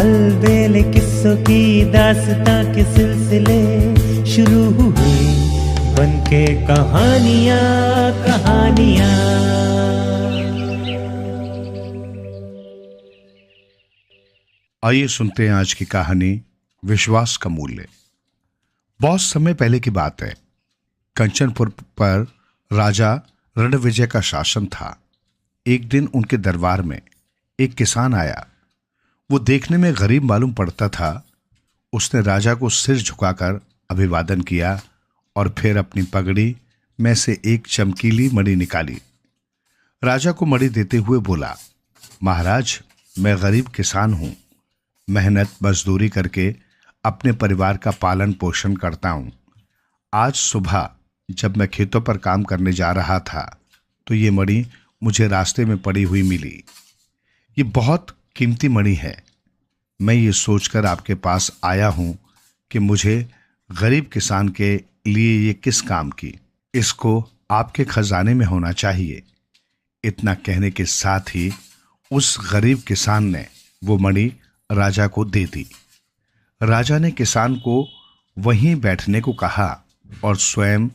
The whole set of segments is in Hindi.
अलबेले किस्सों की दास्तां के सिलसिले शुरू हुए, बनके कहानियां कहानियां। आइए सुनते हैं आज की कहानी, विश्वास का मूल्य। बहुत समय पहले की बात है। कंचनपुर पर राजा रणविजय का शासन था। एक दिन उनके दरबार में एक किसान आया। वो देखने में गरीब मालूम पड़ता था। उसने राजा को सिर झुकाकर अभिवादन किया और फिर अपनी पगड़ी में से एक चमकीली मणि निकाली। राजा को मणि देते हुए बोला, महाराज, मैं गरीब किसान हूं। मेहनत मजदूरी करके अपने परिवार का पालन पोषण करता हूं। आज सुबह जब मैं खेतों पर काम करने जा रहा था तो ये मणि मुझे रास्ते में पड़ी हुई मिली। ये बहुत कीमती मणि है। मैं ये सोचकर आपके पास आया हूं कि मुझे गरीब किसान के लिए ये किस काम की, इसको आपके खजाने में होना चाहिए। इतना कहने के साथ ही उस गरीब किसान ने वो मणि राजा को दे दी। राजा ने किसान को वहीं बैठने को कहा और स्वयं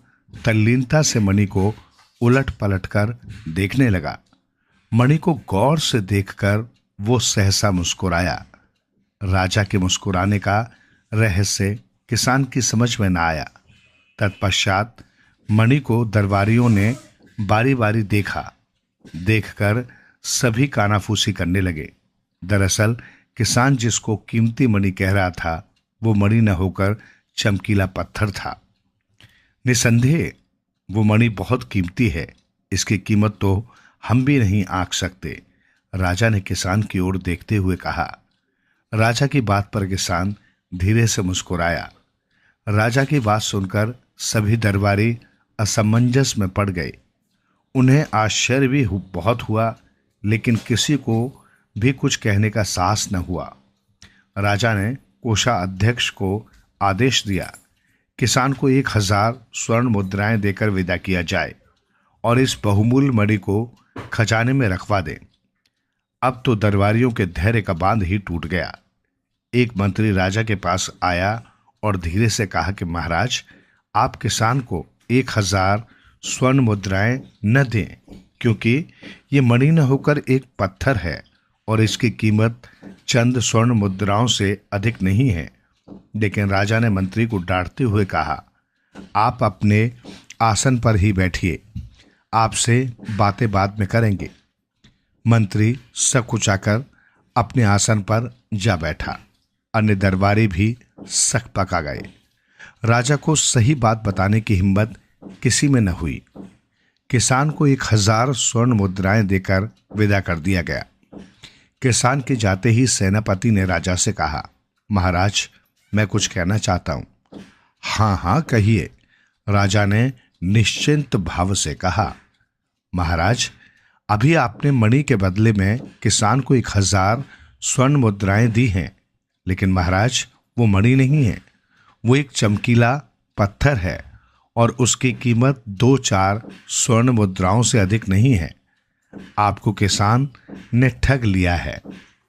तल्लीनता से मणि को उलट पलट कर देखने लगा। मणि को गौर से देखकर वो सहसा मुस्कुराया। राजा के मुस्कुराने का रहस्य किसान की समझ में न आया। तत्पश्चात मणि को दरबारियों ने बारी बारी देखा। देखकर सभी कानाफूसी करने लगे। दरअसल किसान जिसको कीमती मणि कह रहा था वो मणि न होकर चमकीला पत्थर था। निसंदेह वो मणि बहुत कीमती है। इसकी कीमत तो हम भी नहीं आंक सकते। राजा ने किसान की ओर देखते हुए कहा। राजा की बात पर किसान धीरे से मुस्कुराया। राजा की बात सुनकर सभी दरबारी असमंजस में पड़ गए। उन्हें आश्चर्य भी बहुत हुआ, लेकिन किसी को भी कुछ कहने का साहस न हुआ। राजा ने कोषाध्यक्ष को आदेश दिया, किसान को 1000 स्वर्ण मुद्राएं देकर विदा किया जाए और इस बहुमूल्य मणि को खजाने में रखवा दें। अब तो दरबारियों के धैर्य का बांध ही टूट गया। एक मंत्री राजा के पास आया और धीरे से कहा कि महाराज, आप किसान को 1000 स्वर्ण मुद्राएं न दें, क्योंकि ये मणि न होकर एक पत्थर है और इसकी कीमत चंद स्वर्ण मुद्राओं से अधिक नहीं है। लेकिन राजा ने मंत्री को डांटते हुए कहा, आप अपने आसन पर ही बैठिए, आपसे बातें बाद में करेंगे। मंत्री सकुचाकर अपने आसन पर जा बैठा। अन्य दरबारी भी सक पका गए। राजा को सही बात बताने की हिम्मत किसी में न हुई। किसान को 1000 स्वर्ण मुद्राएं देकर विदा कर दिया गया। किसान के जाते ही सेनापति ने राजा से कहा, महाराज, मैं कुछ कहना चाहता हूं। हाँ हाँ कहिए, राजा ने निश्चिंत भाव से कहा। महाराज, अभी आपने मणि के बदले में किसान को 1000 स्वर्ण मुद्राएं दी हैं, लेकिन महाराज वो मणि नहीं है, वो एक चमकीला पत्थर है और उसकी कीमत 2-4 स्वर्ण मुद्राओं से अधिक नहीं है। आपको किसान ने ठग लिया है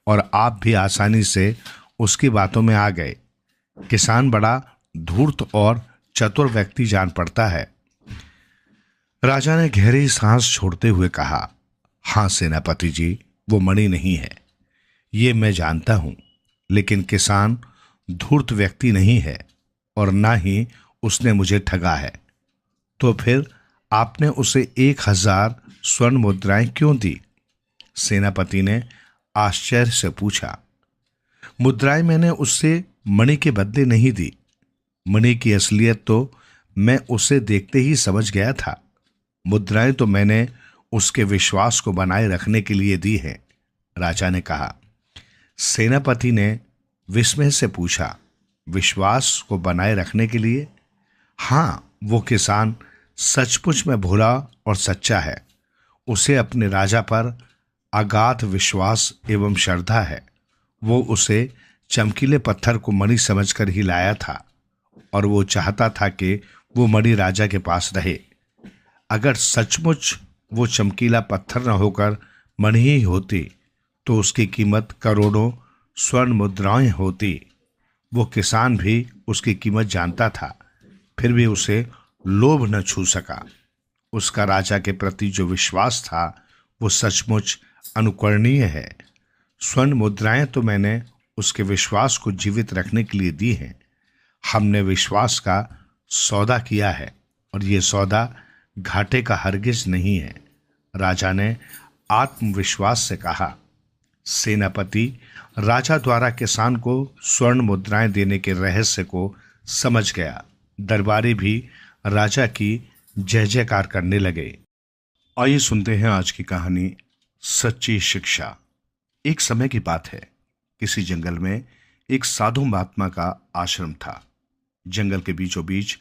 और आप भी आसानी से उसकी बातों में आ गए। किसान बड़ा धूर्त और चतुर व्यक्ति जान पड़ता है। राजा ने गहरी सांस छोड़ते हुए कहा, हाँ सेनापति जी, वो मणि नहीं है, ये मैं जानता हूं, लेकिन किसान धूर्त व्यक्ति नहीं है और ना ही उसने मुझे ठगा है। तो फिर आपने उसे 1000 स्वर्ण मुद्राएं क्यों दी? सेनापति ने आश्चर्य से पूछा। मुद्राएं मैंने उससे मणि के बदले नहीं दी। मणि की असलियत तो मैं उसे देखते ही समझ गया था। मुद्राएं तो मैंने उसके विश्वास को बनाए रखने के लिए दी है, राजा ने कहा। सेनापति ने विस्मय से पूछा, विश्वास को बनाए रखने के लिए? हाँ, वो किसान सचमुच में भोला और सच्चा है। उसे अपने राजा पर अगाध विश्वास एवं श्रद्धा है। वो उसे चमकीले पत्थर को मणि समझकर ही लाया था और वो चाहता था कि वो मणि राजा के पास रहे। अगर सचमुच वो चमकीला पत्थर न होकर मणि ही होती तो उसकी कीमत करोड़ों स्वर्ण मुद्राएं होती, वो किसान भी उसकी कीमत जानता था, फिर भी उसे लोभ न छू सका। उसका राजा के प्रति जो विश्वास था वो सचमुच अनुकरणीय है। स्वर्ण मुद्राएं तो मैंने उसके विश्वास को जीवित रखने के लिए दी हैं। हमने विश्वास का सौदा किया है और ये सौदा घाटे का हरगिज नहीं है। राजा ने आत्मविश्वास से कहा। सेनापति राजा द्वारा किसान को स्वर्ण मुद्राएं देने के रहस्य को समझ गया। दरबारी भी राजा की जय जयकार करने लगे। आइए सुनते हैं आज की कहानी, सच्ची शिक्षा। एक समय की बात है, किसी जंगल में एक साधु महात्मा का आश्रम था। जंगल के बीचों बीच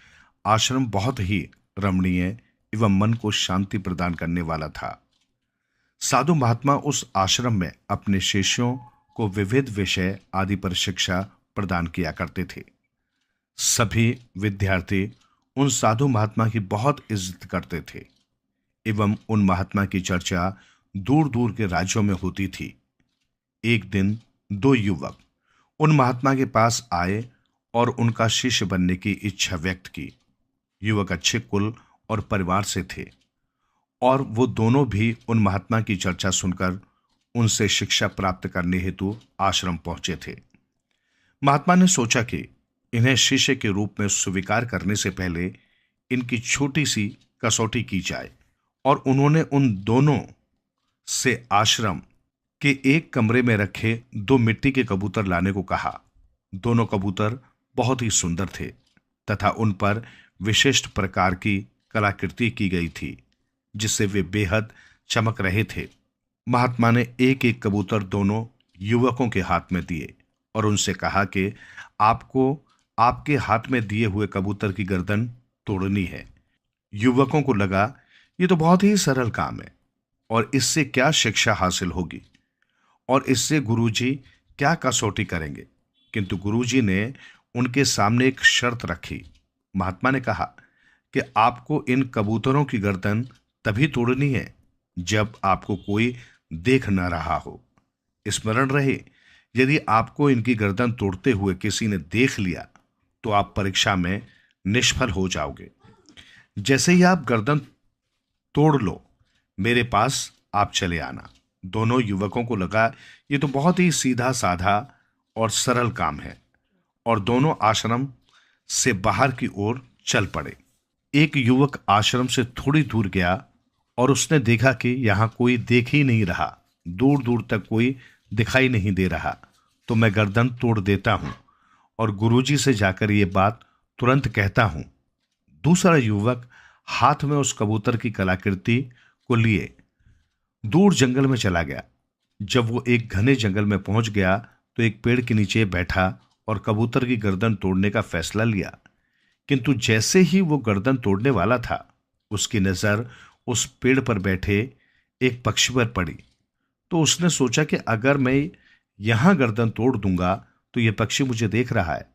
आश्रम बहुत ही रमणीय एवं मन को शांति प्रदान करने वाला था। साधु महात्मा उस आश्रम में अपने शिष्यों को विविध विषय आदि पर शिक्षा प्रदान किया करते थे। सभी विद्यार्थी उन साधु महात्मा की बहुत इज्जत करते थे एवं उन महात्मा की चर्चा दूर दूर के राज्यों में होती थी। एक दिन दो युवक उन महात्मा के पास आए और उनका शिष्य बनने की इच्छा व्यक्त की। युवक अच्छे कुल और परिवार से थे और वो दोनों भी उन महात्मा की चर्चा सुनकर उनसे शिक्षा प्राप्त करने हेतु आश्रम पहुंचे थे। महात्मा ने सोचा कि इन्हें शिष्य के रूप में स्वीकार करने से पहले इनकी छोटी सी कसौटी की जाए, और उन्होंने उन दोनों से आश्रम के एक कमरे में रखे दो मिट्टी के कबूतर लाने को कहा। दोनों कबूतर बहुत ही सुंदर थे तथा उन पर विशिष्ट प्रकार की कलाकृति की गई थी, जिससे वे बेहद चमक रहे थे। महात्मा ने एक एक कबूतर दोनों युवकों के हाथ में दिए और उनसे कहा कि आपको आपके हाथ में दिए हुए कबूतर की गर्दन तोड़नी है। युवकों को लगा ये तो बहुत ही सरल काम है और इससे क्या शिक्षा हासिल होगी और इससे गुरुजी क्या कसौटी करेंगे, किंतु गुरुजी ने उनके सामने एक शर्त रखी। महात्मा ने कहा कि आपको इन कबूतरों की गर्दन तभी तोड़नी है जब आपको कोई देख न रहा हो। स्मरण रहे, यदि आपको इनकी गर्दन तोड़ते हुए किसी ने देख लिया तो आप परीक्षा में निष्फल हो जाओगे। जैसे ही आप गर्दन तोड़ लो, मेरे पास आप चले आना। दोनों युवकों को लगा ये तो बहुत ही सीधा साधा और सरल काम है और दोनों आश्रम से बाहर की ओर चल पड़े। एक युवक आश्रम से थोड़ी दूर गया और उसने देखा कि यहां कोई देख ही नहीं रहा, दूर दूर तक कोई दिखाई नहीं दे रहा, तो मैं गर्दन तोड़ देता हूं और गुरुजी से जाकर ये बात तुरंत कहता हूं। दूसरा युवक हाथ में उस कबूतर की कलाकृति को लिए दूर जंगल में चला गया। जब वो एक घने जंगल में पहुंच गया तो एक पेड़ के नीचे बैठा और कबूतर की गर्दन तोड़ने का फैसला लिया। किंतु जैसे ही वो गर्दन तोड़ने वाला था, उसकी नजर उस पेड़ पर बैठे एक पक्षी पर पड़ी। तो उसने सोचा कि अगर मैं यहां गर्दन तोड़ दूंगा तो यह पक्षी मुझे देख रहा है,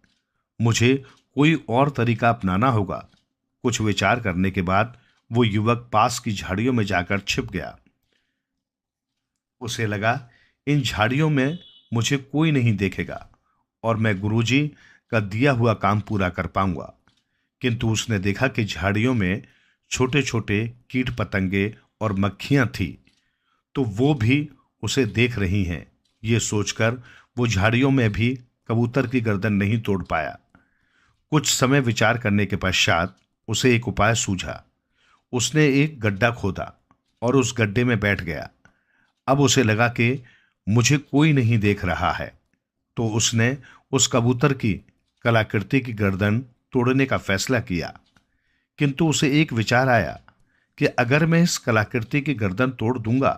मुझे कोई और तरीका अपनाना होगा। कुछ विचार करने के बाद वो युवक पास की झाड़ियों में जाकर छिप गया। उसे लगा इन झाड़ियों में मुझे कोई नहीं देखेगा और मैं गुरुजी का दिया हुआ काम पूरा कर पाऊंगा। किंतु उसने देखा कि झाड़ियों में छोटे छोटे कीट पतंगे और मक्खियां थी, तो वो भी उसे देख रही हैं। ये सोचकर वो झाड़ियों में भी कबूतर की गर्दन नहीं तोड़ पाया। कुछ समय विचार करने के पश्चात उसे एक उपाय सूझा। उसने एक गड्ढा खोदा और उस गड्ढे में बैठ गया। अब उसे लगा कि मुझे कोई नहीं देख रहा है, तो उसने उस कबूतर की कलाकृति की गर्दन तोड़ने का फैसला किया। किंतु उसे एक विचार आया कि अगर मैं इस कलाकृति की गर्दन तोड़ दूंगा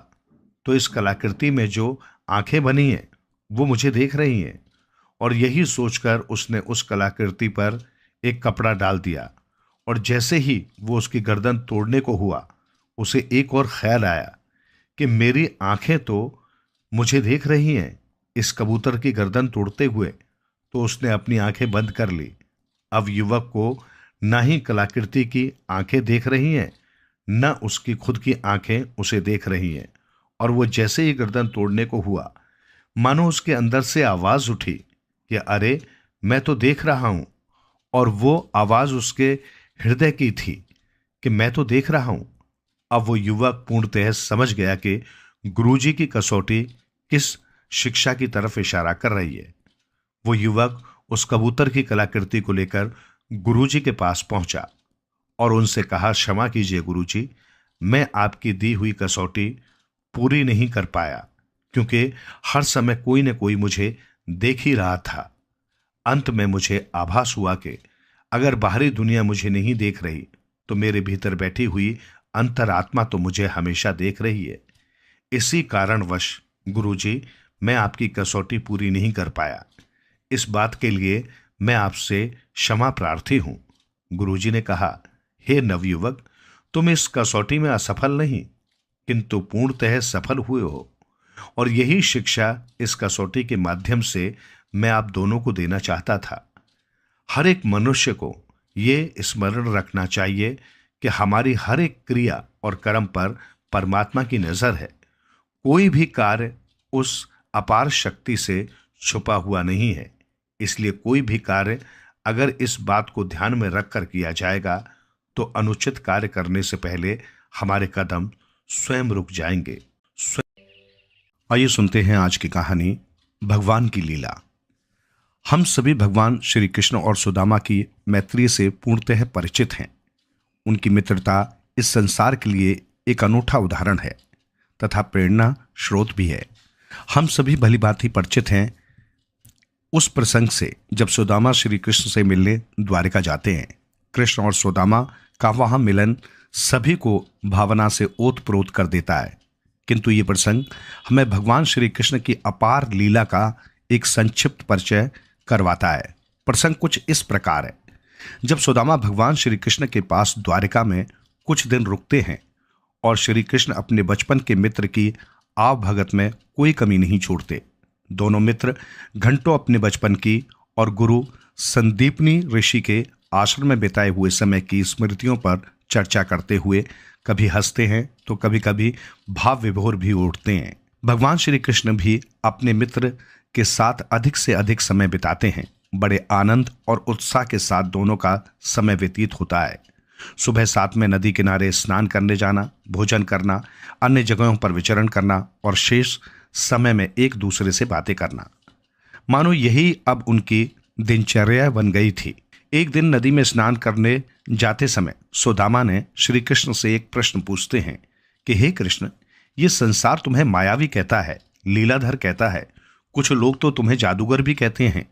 तो इस कलाकृति में जो आंखें बनी हैं वो मुझे देख रही हैं, और यही सोचकर उसने उस कलाकृति पर एक कपड़ा डाल दिया। और जैसे ही वो उसकी गर्दन तोड़ने को हुआ, उसे एक और ख्याल आया कि मेरी आंखें तो मुझे देख रही हैं इस कबूतर की गर्दन तोड़ते हुए, तो उसने अपनी आंखें बंद कर ली। अब युवक को न ही कलाकृति की आंखें देख रही हैं, न उसकी खुद की आंखें उसे देख रही हैं, और वो जैसे ही गर्दन तोड़ने को हुआ, मानो उसके अंदर से आवाज उठी कि अरे, मैं तो देख रहा हूं। और वो आवाज उसके हृदय की थी कि मैं तो देख रहा हूं। अब वो युवक पूर्णतः समझ गया कि गुरुजी की कसौटी किस शिक्षा की तरफ इशारा कर रही है। वो युवक उस कबूतर की कलाकृति को लेकर गुरुजी के पास पहुंचा और उनसे कहा, क्षमा कीजिए गुरुजी, मैं आपकी दी हुई कसौटी पूरी नहीं कर पाया, क्योंकि हर समय कोई न कोई मुझे देख ही रहा था। अंत में मुझे आभास हुआ कि अगर बाहरी दुनिया मुझे नहीं देख रही तो मेरे भीतर बैठी हुई अंतरात्मा तो मुझे हमेशा देख रही है। इसी कारणवश गुरुजी, मैं आपकी कसौटी पूरी नहीं कर पाया। इस बात के लिए मैं आपसे क्षमा प्रार्थी हूं। गुरुजी ने कहा, हे नवयुवक, तुम इस कसौटी में असफल नहीं किंतु पूर्णतः सफल हुए हो। और यही शिक्षा इस कसौटी के माध्यम से मैं आप दोनों को देना चाहता था। हर एक मनुष्य को ये स्मरण रखना चाहिए कि हमारी हर एक क्रिया और कर्म पर परमात्मा की नजर है। कोई भी कार्य उस अपार शक्ति से छुपा हुआ नहीं है। इसलिए कोई भी कार्य अगर इस बात को ध्यान में रखकर किया जाएगा तो अनुचित कार्य करने से पहले हमारे कदम स्वयं रुक जाएंगे। आइए सुनते हैं आज की कहानी, भगवान की लीला। हम सभी भगवान श्री कृष्ण और सुदामा की मैत्री से पूर्णतः परिचित हैं। उनकी मित्रता इस संसार के लिए एक अनूठा उदाहरण है तथा प्रेरणा स्रोत भी है। हम सभी भली भांति परिचित हैं उस प्रसंग से जब सुदामा श्री कृष्ण से मिलने द्वारिका जाते हैं। कृष्ण और सुदामा का वहां मिलन सभी को भावना से ओतप्रोत कर देता है, किंतु ये प्रसंग हमें भगवान श्री कृष्ण की अपार लीला का एक संक्षिप्त परिचय करवाता है। प्रसंग कुछ इस प्रकार है। जब सुदामा भगवान श्री कृष्ण के पास द्वारिका में कुछ दिन रुकते हैं और श्री कृष्ण अपने बचपन के मित्र की आवभगत में कोई कमी नहीं छोड़ते। दोनों मित्र घंटों अपने बचपन की और गुरु संदीपनी ऋषि के आश्रम में बिताए हुए समय की स्मृतियों पर चर्चा करते हुए कभी हंसते हैं तो कभी कभी भाव विभोर भी उठते हैं। भगवान श्री कृष्ण भी अपने मित्र के साथ अधिक से अधिक समय बिताते हैं। बड़े आनंद और उत्साह के साथ दोनों का समय व्यतीत होता है। सुबह साथ में नदी किनारे स्नान करने जाना, भोजन करना, अन्य जगहों पर विचरण करना और शेष समय में एक दूसरे से बातें करना, मानो यही अब उनकी दिनचर्या बन गई थी। एक दिन नदी में स्नान करने जाते समय सुदामा ने श्री कृष्ण से एक प्रश्न पूछते हैं कि हे कृष्ण, ये संसार तुम्हें मायावी कहता है, लीलाधर कहता है, कुछ लोग तो तुम्हें जादूगर भी कहते हैं,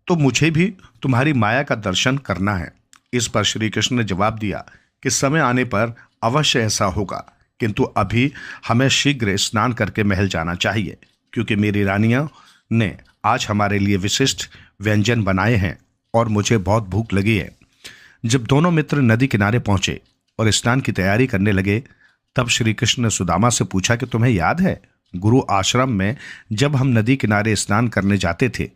तो मुझे भी तुम्हारी माया का दर्शन करना है। इस पर श्री कृष्ण ने जवाब दिया कि समय आने पर अवश्य ऐसा होगा, किंतु अभी हमें शीघ्र स्नान करके महल जाना चाहिए, क्योंकि मेरी रानियों ने आज हमारे लिए विशिष्ट व्यंजन बनाए हैं और मुझे बहुत भूख लगी है। जब दोनों मित्र नदी किनारे पहुंचे और स्नान की तैयारी करने लगे, तब श्री कृष्ण ने सुदामा से पूछा कि तुम्हें याद है, गुरु आश्रम में जब हम नदी किनारे स्नान करने जाते थे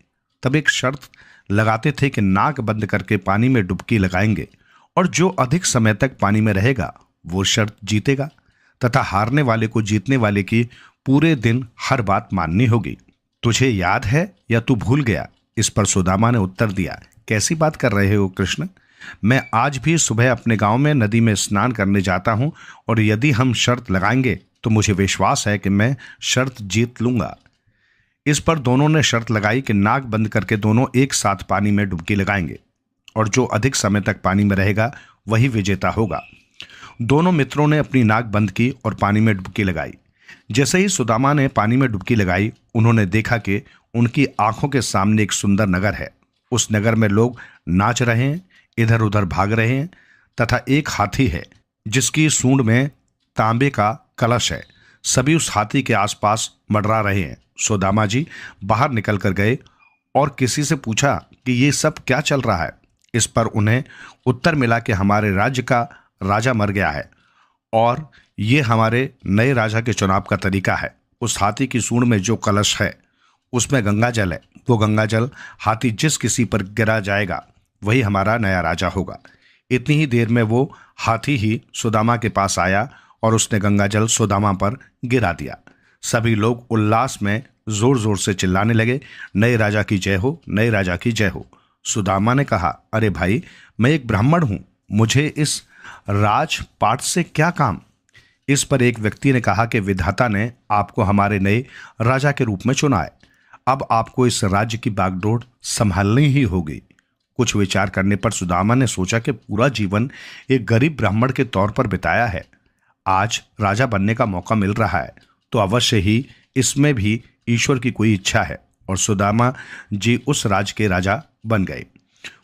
तब एक शर्त लगाते थे कि नाक बंद करके पानी में डुबकी लगाएंगे और जो अधिक समय तक पानी में रहेगा वो शर्त जीतेगा तथा हारने वाले को जीतने वाले की पूरे दिन हर बात माननी होगी। तुझे याद है या तू भूल गया? इस पर सुदामा ने उत्तर दिया, कैसी बात कर रहे हो कृष्ण, मैं आज भी सुबह अपने गांव में नदी में स्नान करने जाता हूं और यदि हम शर्त लगाएंगे तो मुझे विश्वास है कि मैं शर्त जीत लूंगा। इस पर दोनों ने शर्त लगाई कि नाक बंद करके दोनों एक साथ पानी में डुबकी लगाएंगे और जो अधिक समय तक पानी में रहेगा वही विजेता होगा। दोनों मित्रों ने अपनी नाक बंद की और पानी में डुबकी लगाई। जैसे ही सुदामा ने पानी में डुबकी लगाई, उन्होंने देखा कि उनकी आंखों के सामने एक सुंदर नगर है। उस नगर में लोग नाच रहे हैं, इधर उधर भाग रहे हैं तथा एक हाथी है जिसकी सूंड में तांबे का कलश है। सभी उस हाथी के आसपास मंडरा रहे हैं। सुदामा जी बाहर निकल कर गए और किसी से पूछा कि ये सब क्या चल रहा है। इस पर उन्हें उत्तर मिला कि हमारे राज्य का राजा मर गया है और ये हमारे नए राजा के चुनाव का तरीका है। उस हाथी की सूंड में जो कलश है उसमें गंगा जल है। वो गंगा जल हाथी जिस किसी पर गिरा जाएगा वही हमारा नया राजा होगा। इतनी ही देर में वो हाथी ही सुदामा के पास आया और उसने गंगा जल सुदामा पर गिरा दिया। सभी लोग उल्लास में जोर जोर से चिल्लाने लगे, नए राजा की जय हो, नए राजा की जय हो। सुदामा ने कहा, अरे भाई, मैं एक ब्राह्मण हूं, मुझे इस राजपाट से क्या काम। इस पर एक व्यक्ति ने कहा कि विधाता ने आपको हमारे नए राजा के रूप में चुना है, अब आपको इस राज्य की बागडोर संभालनी ही होगी। कुछ विचार करने पर सुदामा ने सोचा कि पूरा जीवन एक गरीब ब्राह्मण के तौर पर बिताया है, आज राजा बनने का मौका मिल रहा है तो अवश्य ही इसमें भी ईश्वर की कोई इच्छा है। और सुदामा जी उस राज्य के राजा बन गए।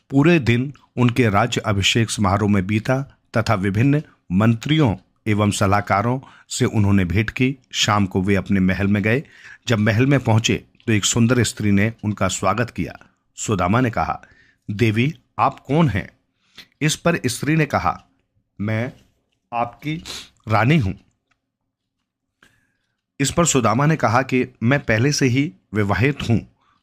पूरे दिन उनके राज्य अभिषेक समारोह में बीता तथा विभिन्न मंत्रियों एवं सलाहकारों से उन्होंने भेंट की। शाम को वे अपने महल में गए। जब महल में पहुंचे तो एक सुंदर स्त्री ने उनका स्वागत किया। सुदामा ने कहा, देवी, आप कौन हैं? इस पर स्त्री ने कहा, मैं आपकी रानी हूं। इस पर सुदामा ने कहा कि मैं पहले से ही विवाहित हूं,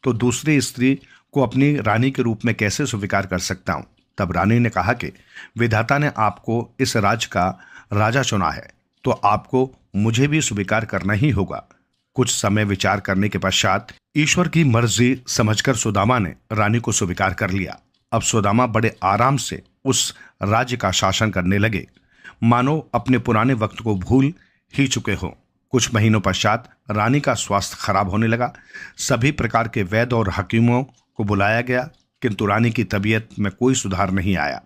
तो दूसरी स्त्री को अपनी रानी के रूप में कैसे स्वीकार कर सकता हूं। तब रानी ने कहा कि विधाता ने आपको इस राज्य का राजा चुना है तो आपको मुझे भी स्वीकार करना ही होगा। कुछ समय विचार करने के पश्चात ईश्वर की मर्जी समझकर सुदामा ने रानी को स्वीकार कर लिया। अब सुदामा बड़े आराम से उस राज्य का शासन करने लगे, मानो अपने पुराने वक्त को भूल ही चुके हों। कुछ महीनों पश्चात रानी का स्वास्थ्य खराब होने लगा। सभी प्रकार के वैद्य और हकीमों को बुलाया गया, किंतु रानी की तबीयत में कोई सुधार नहीं आया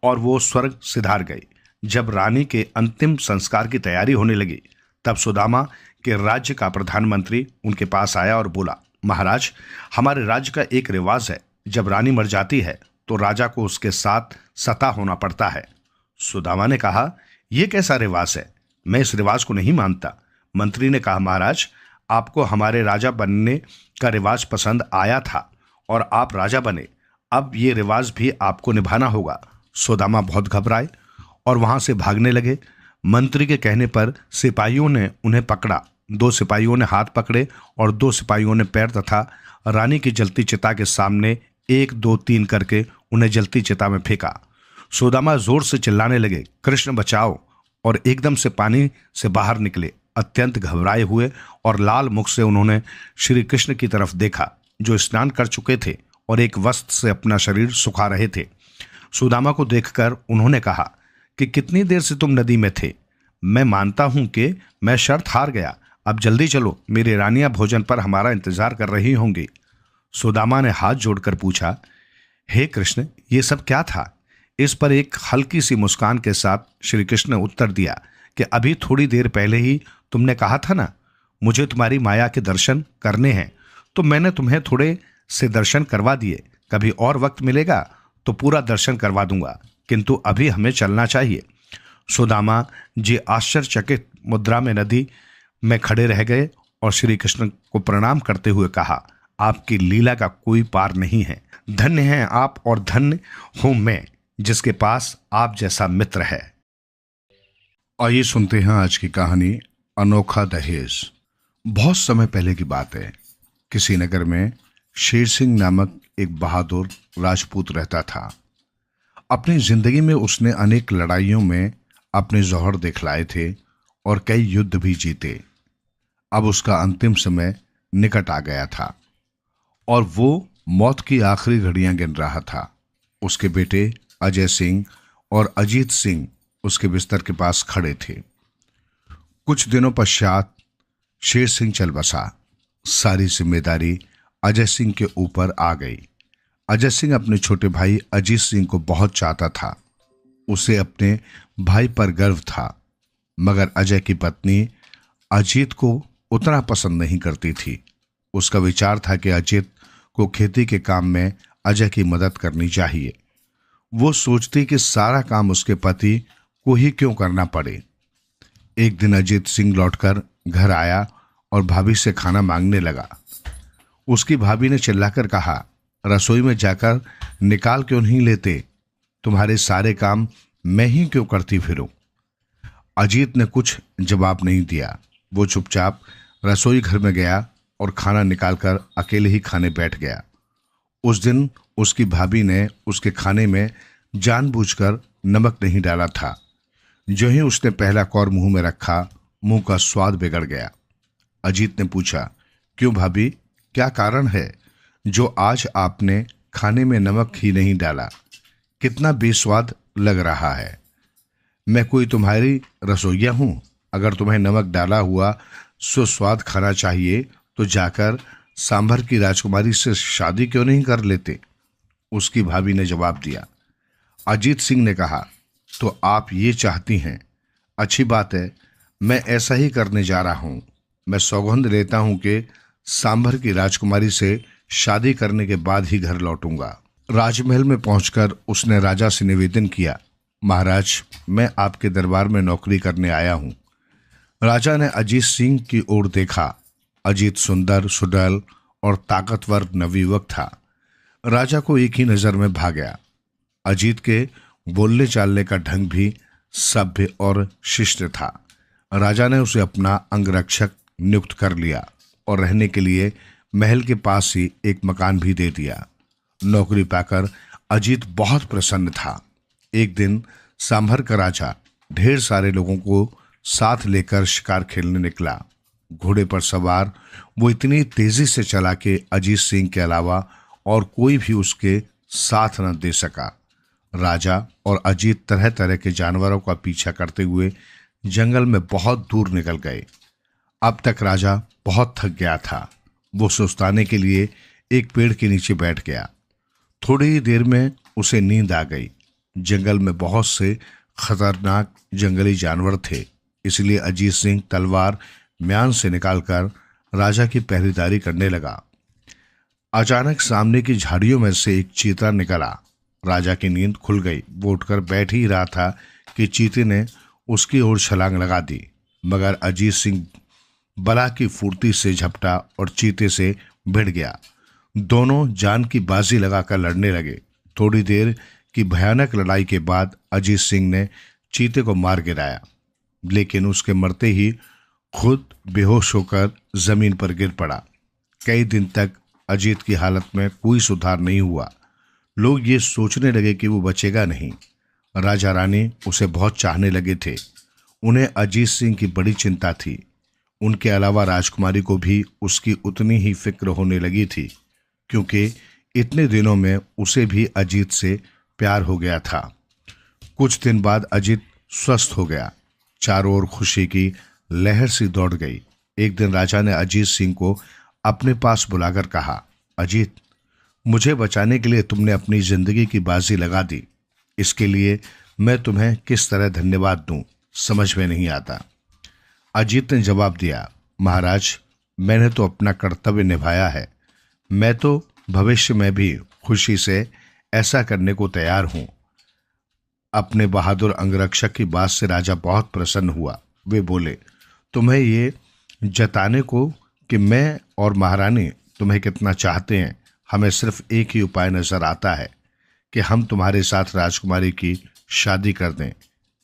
और वो स्वर्ग सिधार गई। जब रानी के अंतिम संस्कार की तैयारी होने लगी तब सुदामा के राज्य का प्रधानमंत्री उनके पास आया और बोला, महाराज, हमारे राज्य का एक रिवाज है, जब रानी मर जाती है तो राजा को उसके साथ सता होना पड़ता है। सुदामा ने कहा, यह कैसा रिवाज है? मैं इस रिवाज को नहीं मानता। मंत्री ने कहा, महाराज, आपको हमारे राजा बनने का रिवाज पसंद आया था और आप राजा बने, अब ये रिवाज भी आपको निभाना होगा। सुदामा बहुत घबराए और वहां से भागने लगे। मंत्री के कहने पर सिपाहियों ने उन्हें पकड़ा। 2 सिपाहियों ने हाथ पकड़े और 2 सिपाहियों ने पैर तथा रानी की जलती चिता के सामने 1, 2, 3 करके उन्हें जलती चिता में फेंका। सुदामा जोर से चिल्लाने लगे, कृष्ण बचाओ, और एकदम से पानी से बाहर निकले। अत्यंत घबराए हुए और लाल मुख से उन्होंने श्री कृष्ण की तरफ देखा, जो स्नान कर चुके थे और एक वस्त्र से अपना शरीर सुखा रहे थे। सुदामा को देखकर उन्होंने कहा कि कितनी देर से तुम नदी में थे? मैं मानता हूं कि मैं शर्त हार गया, अब जल्दी चलो, मेरी रानियां भोजन पर हमारा इंतजार कर रही होंगी। सुदामा ने हाथ जोड़कर पूछा, हे कृष्ण, ये सब क्या था? इस पर एक हल्की सी मुस्कान के साथ श्री कृष्ण ने उत्तर दिया कि अभी थोड़ी देर पहले ही तुमने कहा था ना, मुझे तुम्हारी माया के दर्शन करने हैं, तो मैंने तुम्हें थोड़े से दर्शन करवा दिए। कभी और वक्त मिलेगा तो पूरा दर्शन करवा दूंगा, किंतु अभी हमें चलना चाहिए। सुदामा जी आश्चर्यचकित मुद्रा में नदी में खड़े रह गए और श्री कृष्ण को प्रणाम करते हुए कहा, आपकी लीला का कोई पार नहीं है। धन्य हैं आप और धन्य हूं मैं, जिसके पास आप जैसा मित्र है। आइए सुनते हैं आज की कहानी, अनोखा दहेज। बहुत समय पहले की बात है। किसी नगर में शेर सिंह नामक एक बहादुर राजपूत रहता था। अपनी जिंदगी में उसने अनेक लड़ाइयों में अपने जौहर दिखलाए थे और कई युद्ध भी जीते। अब उसका अंतिम समय निकट आ गया था और वो मौत की आखिरी घड़ियां गिन रहा था। उसके बेटे अजय सिंह और अजीत सिंह उसके बिस्तर के पास खड़े थे। कुछ दिनों पश्चात शेर सिंह चल बसा। सारी जिम्मेदारी अजय सिंह के ऊपर आ गई। अजय सिंह अपने छोटे भाई अजीत सिंह को बहुत चाहता था। उसे अपने भाई पर गर्व था, मगर अजय की पत्नी अजीत को उतना पसंद नहीं करती थी। उसका विचार था कि अजीत को खेती के काम में अजय की मदद करनी चाहिए। वो सोचती कि सारा काम उसके पति को ही क्यों करना पड़े। एक दिन अजीत सिंह लौटकर घर आया और भाभी से खाना मांगने लगा। उसकी भाभी ने चिल्लाकर कहा, रसोई में जाकर निकाल क्यों नहीं लेते? तुम्हारे सारे काम मैं ही क्यों करती फिरूं? अजीत ने कुछ जवाब नहीं दिया। वो चुपचाप रसोई घर में गया और खाना निकालकर अकेले ही खाने बैठ गया। उस दिन उसकी भाभी ने उसके खाने में जानबूझकर नमक नहीं डाला था। जो ही उसने पहला कौर मुंह में रखा, मुंह का स्वाद बिगड़ गया। अजीत ने पूछा। क्यों भाभी, क्या कारण है जो आज आपने खाने में नमक ही नहीं डाला? कितना बेस्वाद लग रहा है। मैं कोई तुम्हारी रसोइया हूं? अगर तुम्हें नमक डाला हुआ सुस्वाद खाना चाहिए तो जाकर सांभर की राजकुमारी से शादी क्यों नहीं कर लेते? उसकी भाभी ने जवाब दिया। अजीत सिंह ने कहा, तो आप ये चाहती हैं? अच्छी बात है, मैं ऐसा ही करने जा रहा हूं। मैं सौगंध लेता हूं कि सांभर की राजकुमारी से शादी करने के बाद ही घर लौटूंगा। राजमहल में पहुंचकर उसने राजा से निवेदन किया, महाराज, मैं आपके दरबार में नौकरी करने आया हूं। राजा ने अजीत सिंह की ओर देखा। अजीत सुंदर, सुडौल और ताकतवर नवयुवक था। राजा को एक ही नजर में भा गया। अजीत के बोलने चालने का ढंग भी सभ्य और शिष्ट था। राजा ने उसे अपना अंगरक्षक नियुक्त कर लिया और रहने के लिए महल के पास ही एक मकान भी दे दिया। नौकरी पाकर अजीत बहुत प्रसन्न था। एक दिन सांभर का राजा ढेर सारे लोगों को साथ लेकर शिकार खेलने निकला। घोड़े पर सवार वो इतनी तेजी से चला कि अजीत सिंह के अलावा और कोई भी उसके साथ न दे सका। राजा और अजीत तरह तरह के जानवरों का पीछा करते हुए जंगल में बहुत दूर निकल गए। अब तक राजा बहुत थक गया था। वो सुस्ताने के लिए एक पेड़ के नीचे बैठ गया। थोड़ी ही देर में उसे नींद आ गई। जंगल में बहुत से खतरनाक जंगली जानवर थे, इसलिए अजीत सिंह तलवार म्यान से निकालकर राजा की पहरेदारी करने लगा। अचानक सामने की झाड़ियों में से एक चीता निकला। राजा की नींद खुल गई। वो उठकर बैठ ही रहा था कि चीते ने उसकी ओर छलांग लगा दी, मगर अजीत सिंह बला की फुर्ती से झपटा और चीते से भिड़ गया। दोनों जान की बाजी लगाकर लड़ने लगे। थोड़ी देर की भयानक लड़ाई के बाद अजीत सिंह ने चीते को मार गिराया, लेकिन उसके मरते ही खुद बेहोश होकर जमीन पर गिर पड़ा। कई दिन तक अजीत की हालत में कोई सुधार नहीं हुआ। लोग ये सोचने लगे कि वो बचेगा नहीं। राजा रानी उसे बहुत चाहने लगे थे। उन्हें अजीत सिंह की बड़ी चिंता थी। उनके अलावा राजकुमारी को भी उसकी उतनी ही फिक्र होने लगी थी, क्योंकि इतने दिनों में उसे भी अजीत से प्यार हो गया था। कुछ दिन बाद अजीत स्वस्थ हो गया। चारों ओर खुशी की लहर सी दौड़ गई। एक दिन राजा ने अजीत सिंह को अपने पास बुलाकर कहा, अजीत, मुझे बचाने के लिए तुमने अपनी जिंदगी की बाजी लगा दी। इसके लिए मैं तुम्हें किस तरह धन्यवाद दूं, समझ में नहीं आता। अजीत ने जवाब दिया, महाराज, मैंने तो अपना कर्तव्य निभाया है। मैं तो भविष्य में भी खुशी से ऐसा करने को तैयार हूं। अपने बहादुर अंगरक्षक की बात से राजा बहुत प्रसन्न हुआ। वे बोले, तुम्हें ये जताने को कि मैं और महारानी तुम्हें कितना चाहते हैं, हमें सिर्फ एक ही उपाय नजर आता है कि हम तुम्हारे साथ राजकुमारी की शादी कर दें।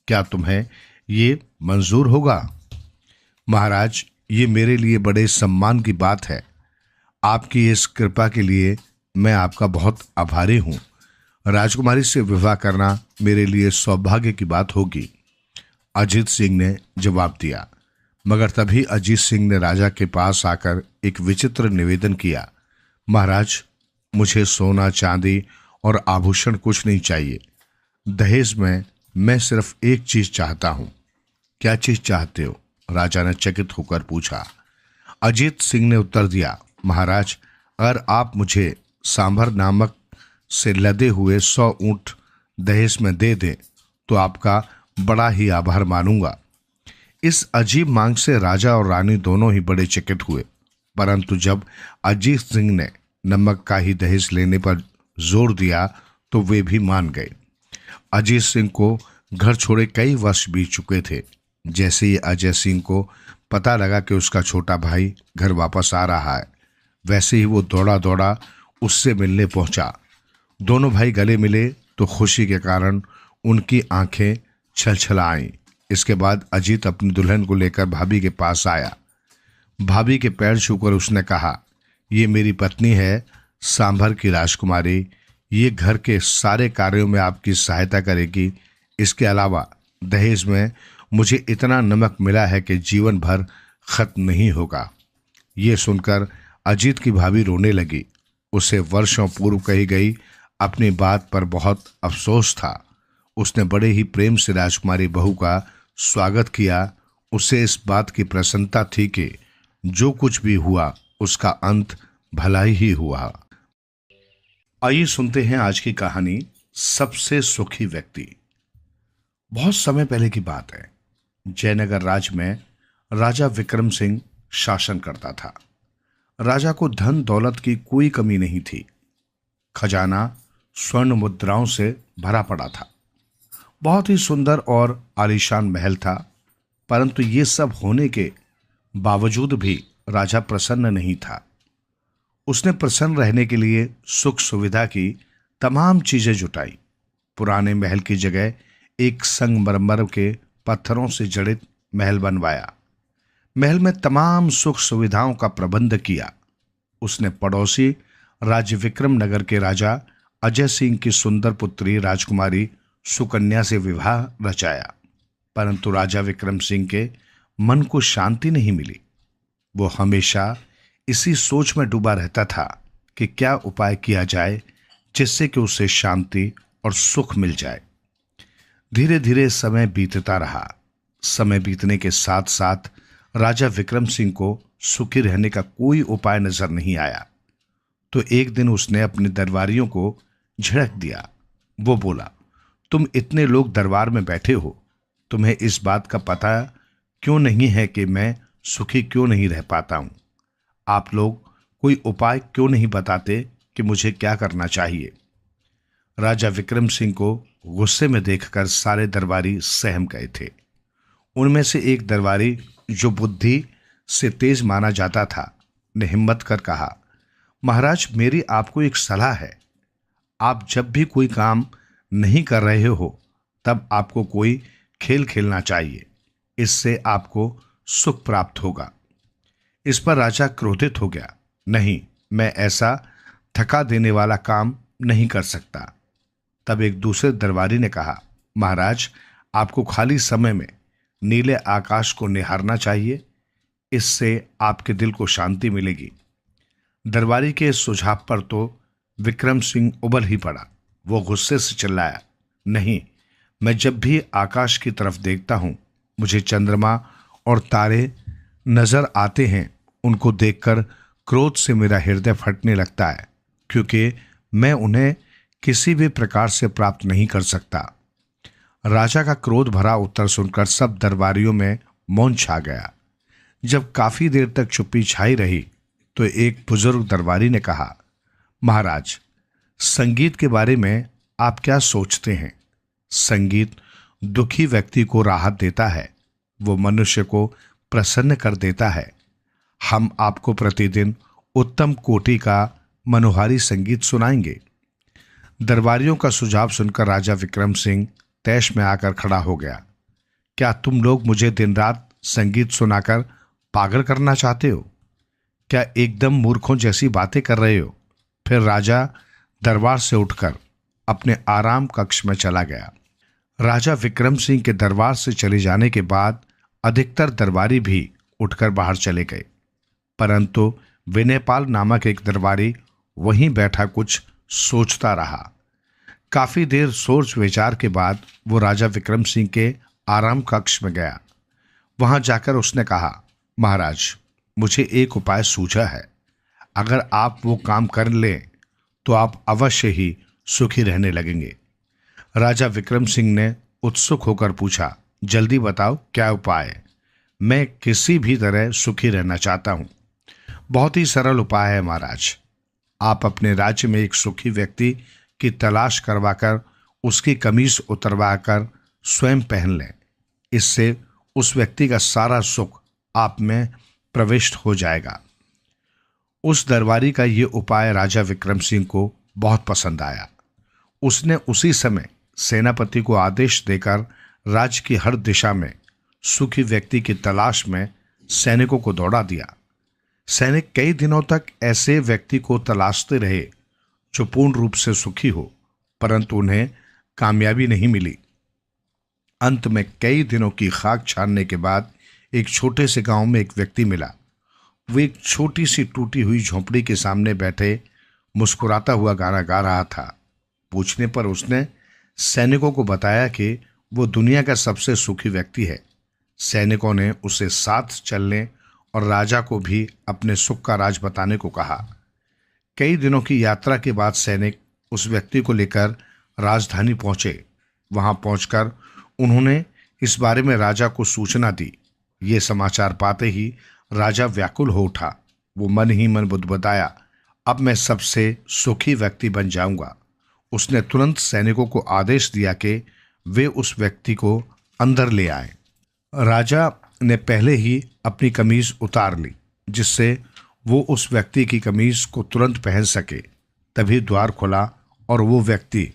क्या तुम्हें ये मंजूर होगा? महाराज, ये मेरे लिए बड़े सम्मान की बात है। आपकी इस कृपा के लिए मैं आपका बहुत आभारी हूं। राजकुमारी से विवाह करना मेरे लिए सौभाग्य की बात होगी, अजीत सिंह ने जवाब दिया। मगर तभी अजीत सिंह ने राजा के पास आकर एक विचित्र निवेदन किया, महाराज, मुझे सोना, चांदी और आभूषण कुछ नहीं चाहिए। दहेज में मैं सिर्फ एक चीज चाहता हूं। क्या चीज चाहते हो? राजा ने चकित होकर पूछा। अजीत सिंह ने उत्तर दिया, महाराज, अगर आप मुझे सांभर नामक से लदे हुए 100 ऊंट दहेज में दे दें तो आपका बड़ा ही आभार मानूंगा। इस अजीब मांग से राजा और रानी दोनों ही बड़े चकित हुए, परंतु जब अजीत सिंह ने नमक का ही दहेज लेने पर जोर दिया तो वे भी मान गए। अजीत सिंह को घर छोड़े कई वर्ष बीत चुके थे। जैसे ही अजय सिंह को पता लगा कि उसका छोटा भाई घर वापस आ रहा है, वैसे ही वो दौड़ा दौड़ा उससे मिलने पहुंचा। दोनों भाई गले मिले तो खुशी के कारण उनकी आंखें छलछला आईं। इसके बाद अजीत अपनी दुल्हन को लेकर भाभी के पास आया। भाभी के पैर छूकर उसने कहा, ये मेरी पत्नी है, सांभर की राजकुमारी। ये घर के सारे कार्यों में आपकी सहायता करेगी। इसके अलावा दहेज में मुझे इतना नमक मिला है कि जीवन भर खत्म नहीं होगा। ये सुनकर अजीत की भाभी रोने लगी। उसे वर्षों पूर्व कही गई अपनी बात पर बहुत अफसोस था। उसने बड़े ही प्रेम से राजकुमारी बहू का स्वागत किया। उसे इस बात की प्रसन्नता थी कि जो कुछ भी हुआ उसका अंत भलाई ही हुआ। आइए सुनते हैं आज की कहानी, सबसे सुखी व्यक्ति। बहुत समय पहले की बात है। जयनगर राज्य में राजा विक्रम सिंह शासन करता था। राजा को धन दौलत की कोई कमी नहीं थी। खजाना स्वर्ण मुद्राओं से भरा पड़ा था। बहुत ही सुंदर और आलीशान महल था, परंतु ये सब होने के बावजूद भी राजा प्रसन्न नहीं था। उसने प्रसन्न रहने के लिए सुख सुविधा की तमाम चीजें जुटाई। पुराने महल की जगह एक संगमरमर के पत्थरों से जड़ित महल बनवाया। महल में तमाम सुख सुविधाओं का प्रबंध किया। उसने पड़ोसी राज्य विक्रम नगर के राजा अजय सिंह की सुंदर पुत्री राजकुमारी सुकन्या से विवाह रचाया, परंतु राजा विक्रम सिंह के मन को शांति नहीं मिली। वो हमेशा इसी सोच में डूबा रहता था कि क्या उपाय किया जाए जिससे कि उसे शांति और सुख मिल जाए। धीरे धीरे समय बीतता रहा। समय बीतने के साथ साथ राजा विक्रम सिंह को सुखी रहने का कोई उपाय नजर नहीं आया। तो एक दिन उसने अपने दरबारियों को झिड़क दिया। वो बोला, तुम इतने लोग दरबार में बैठे हो, तुम्हें इस बात का पता क्यों नहीं है कि मैं सुखी क्यों नहीं रह पाता हूं? आप लोग कोई उपाय क्यों नहीं बताते कि मुझे क्या करना चाहिए? राजा विक्रम सिंह को गुस्से में देखकर सारे दरबारी सहम गए थे। उनमें से एक दरबारी, जो बुद्धि से तेज माना जाता था, ने हिम्मत कर कहा, महाराज, मेरी आपको एक सलाह है। आप जब भी कोई काम नहीं कर रहे हो तब आपको कोई खेल खेलना चाहिए। इससे आपको सुख प्राप्त होगा। इस पर राजा क्रोधित हो गया। नहीं, मैं ऐसा थका देने वाला काम नहीं कर सकता। तब एक दूसरे दरबारी ने कहा, महाराज, आपको खाली समय में नीले आकाश को निहारना चाहिए। इससे आपके दिल को शांति मिलेगी। दरबारी के सुझाव पर तो विक्रम सिंह उबल ही पड़ा। वो गुस्से से चिल्लाया, नहीं, मैं जब भी आकाश की तरफ देखता हूं मुझे चंद्रमा और तारे नजर आते हैं। उनको देखकर क्रोध से मेरा हृदय फटने लगता है, क्योंकि मैं उन्हें किसी भी प्रकार से प्राप्त नहीं कर सकता। राजा का क्रोध भरा उत्तर सुनकर सब दरबारियों में मौन छा गया। जब काफी देर तक चुप्पी छाई रही तो एक बुजुर्ग दरबारी ने कहा, महाराज, संगीत के बारे में आप क्या सोचते हैं? संगीत दुखी व्यक्ति को राहत देता है। वो मनुष्य को प्रसन्न कर देता है। हम आपको प्रतिदिन उत्तम कोटि का मनोहारी संगीत सुनाएंगे। दरबारियों का सुझाव सुनकर राजा विक्रम सिंह तैश में आकर खड़ा हो गया। क्या तुम लोग मुझे दिन रात संगीत सुनाकर पागल करना चाहते हो? क्या एकदम मूर्खों जैसी बातें कर रहे हो? फिर राजा दरबार से उठकर अपने आराम कक्ष में चला गया। राजा विक्रम सिंह के दरबार से चले जाने के बाद अधिकतर दरबारी भी उठकर बाहर चले गए, परंतु विनयपाल नामक एक दरबारी वहीं बैठा कुछ सोचता रहा। काफी देर सोच विचार के बाद वो राजा विक्रम सिंह के आराम कक्ष में गया। वहां जाकर उसने कहा, महाराज, मुझे एक उपाय सूझा है। अगर आप वो काम कर लें तो आप अवश्य ही सुखी रहने लगेंगे। राजा विक्रम सिंह ने उत्सुक होकर पूछा, जल्दी बताओ, क्या उपाय है? मैं किसी भी तरह सुखी रहना चाहता हूं। बहुत ही सरल उपाय है महाराज। आप अपने राज्य में एक सुखी व्यक्ति की तलाश करवाकर उसकी कमीज उतरवाकर स्वयं पहन लें। इससे उस व्यक्ति का सारा सुख आप में प्रविष्ट हो जाएगा। उस दरबारी का ये उपाय राजा विक्रम सिंह को बहुत पसंद आया। उसने उसी समय सेनापति को आदेश देकर राज्य की हर दिशा में सुखी व्यक्ति की तलाश में सैनिकों को दौड़ा दिया। सैनिक कई दिनों तक ऐसे व्यक्ति को तलाशते रहे जो पूर्ण रूप से सुखी हो, परंतु उन्हें कामयाबी नहीं मिली। अंत में कई दिनों की खाक छानने के बाद एक छोटे से गांव में एक व्यक्ति मिला। वो एक छोटी सी टूटी हुई झोंपड़ी के सामने बैठे मुस्कुराता हुआ गाना गा रहा था। पूछने पर उसने सैनिकों को बताया कि वो दुनिया का सबसे सुखी व्यक्ति है। सैनिकों ने उसे साथ चलने और राजा को भी अपने सुख का राज बताने को कहा। कई दिनों की यात्रा के बाद सैनिक उस व्यक्ति को लेकर राजधानी पहुंचे। वहां पहुंचकर उन्होंने इस बारे में राजा को सूचना दी। ये समाचार पाते ही राजा व्याकुल हो उठा। वो मन ही मन बुदबुदाया, अब मैं सबसे सुखी व्यक्ति बन जाऊंगा। उसने तुरंत सैनिकों को आदेश दिया कि वे उस व्यक्ति को अंदर ले आए। राजा ने पहले ही अपनी कमीज उतार ली, जिससे वो उस व्यक्ति की कमीज को तुरंत पहन सके। तभी द्वार खुला और वो व्यक्ति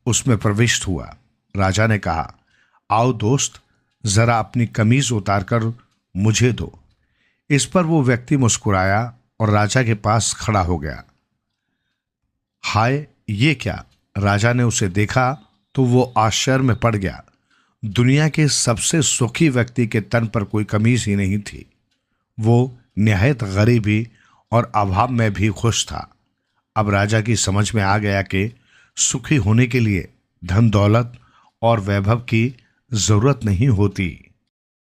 उसमें प्रविष्ट हुआ। राजा ने कहा, आओ दोस्त, जरा अपनी कमीज उतारकर मुझे दो। इस पर वो व्यक्ति मुस्कुराया और राजा के पास खड़ा हो गया। हाय, ये क्या? राजा ने उसे देखा तो वो आश्चर्य में पड़ गया। दुनिया के सबसे सुखी व्यक्ति के तन पर कोई कमीज ही नहीं थी। वो निहायत गरीबी और अभाव में भी खुश था। अब राजा की समझ में आ गया कि सुखी होने के लिए धन दौलत और वैभव की जरूरत नहीं होती।